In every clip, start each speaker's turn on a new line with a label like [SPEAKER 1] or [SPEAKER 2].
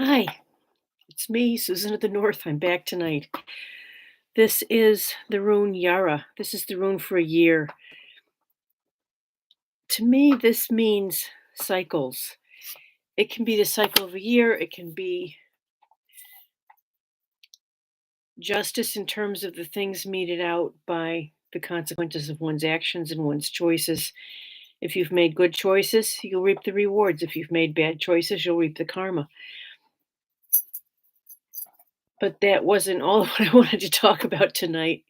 [SPEAKER 1] Hi, it's me, Susan of the North. I'm back tonight. This is the rune Yara. This is the rune for a year. To me, this means cycles. It can be the cycle of a year, it can be justice in terms of the things meted out by the consequences of one's actions and one's choices. If you've made good choices, you'll reap the rewards. If you've made bad choices, you'll reap the karma. But that wasn't all what I wanted to talk about tonight.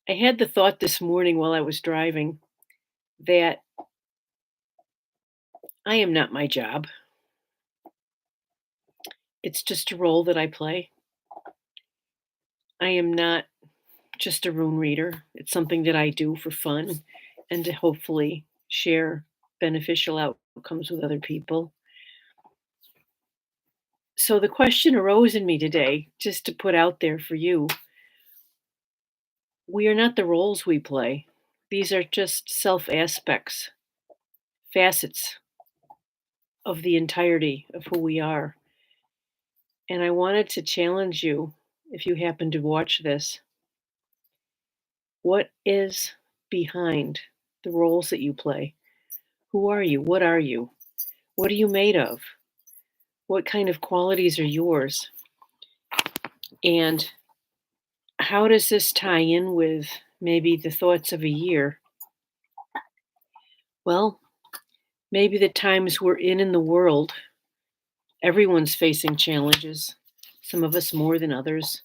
[SPEAKER 1] I had the thought this morning while I was driving that I am not my job. It's just a role that I play. I am not just a rune reader. It's something that I do for fun and to hopefully share beneficial outcomes with other people. So the question arose in me today, just to put out there for you. We are not the roles we play. These are just self aspects, facets of the entirety of who we are. And I wanted to challenge you, if you happen to watch this, what is behind the roles that you play? Who are you? What are you? What are you made of? What kind of qualities are yours? And how does this tie in with maybe the thoughts of a year? Well, maybe the times we're in the world, everyone's facing challenges, some of us more than others.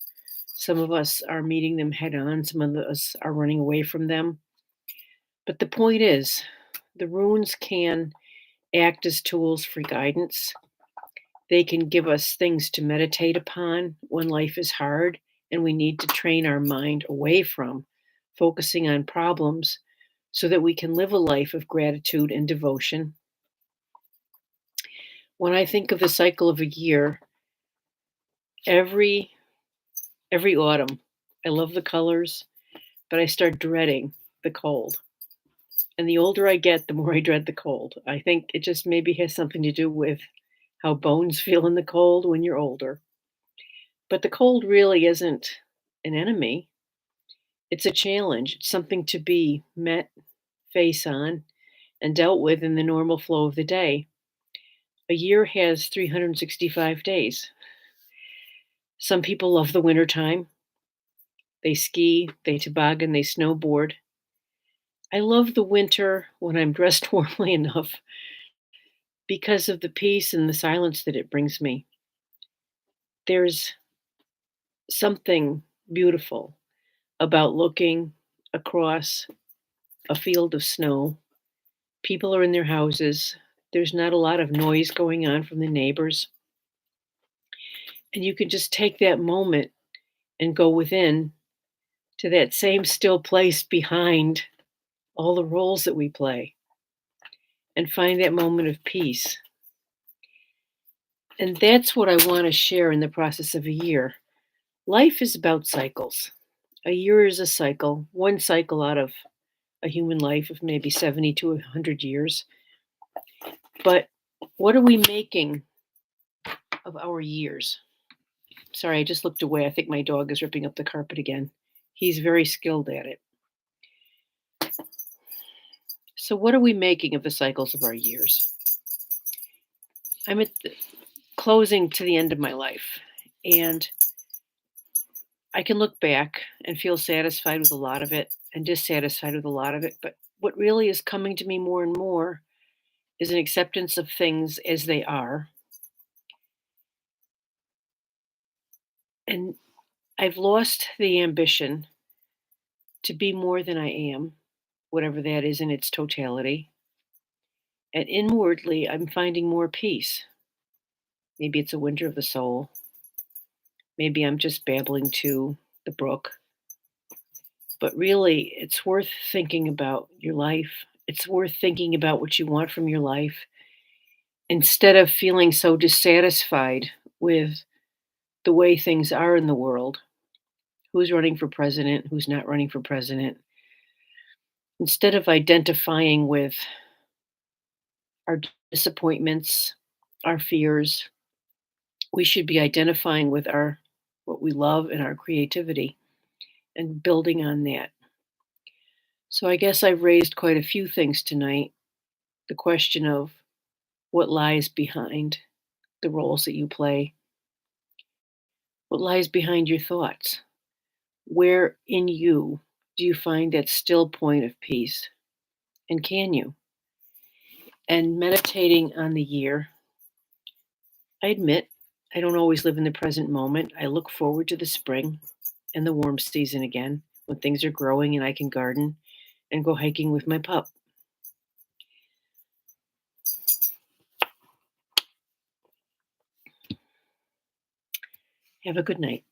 [SPEAKER 1] Some of us are meeting them head on, some of us are running away from them. But the point is, the runes can act as tools for guidance. They can give us things to meditate upon when life is hard and we need to train our mind away from focusing on problems so that we can live a life of gratitude and devotion. When I think of the cycle of a year, every every autumn, I love the colors, but I start dreading the cold. And the older I get, the more I dread the cold. I think it just maybe has something to do with how bones feel in the cold when you're older. But the cold really isn't an enemy. It's a challenge. It's something to be met face on and dealt with in the normal flow of the day. A year has 365 days. Some people love the winter time. They ski, they toboggan, they snowboard. I love the winter when I'm dressed warmly enough because of the peace and the silence that it brings me. There's something beautiful about looking across a field of snow. People are in their houses. There's not a lot of noise going on from the neighbors. And you can just take that moment and go within to that same still place behind all the roles that we play and find that moment of peace. And that's what I want to share in the process of a year. Life is about cycles. A year is a cycle, one cycle out of a human life of maybe 70 to 100 years. But what are we making of our years? Sorry, I just looked away. I think my dog is ripping up the carpet again. He's very skilled at it. So, what are we making of the cycles of our years? I'm at the closing to the end of my life, and I can look back and feel satisfied with a lot of it and dissatisfied with a lot of it. But what really is coming to me more and more is an acceptance of things as they are. And I've lost the ambition to be more than I am, whatever that is in its totality. And inwardly, I'm finding more peace. Maybe it's a winter of the soul. Maybe I'm just babbling to the brook. But really, it's worth thinking about your life. It's worth thinking about what you want from your life instead of feeling so dissatisfied with the way things are in the world. Who's running for president? Who's not running for president? Instead of identifying with our disappointments, our fears. We should be identifying with our what we love and our creativity and building on that. So I guess I've raised quite a few things tonight. The question of what lies behind the roles that you play, what lies behind your thoughts, where in you do you find that still point of peace? And can you? And meditating on the year, I admit I don't always live in the present moment. I look forward to the spring and the warm season again when things are growing and I can garden and go hiking with my pup. Have a good night.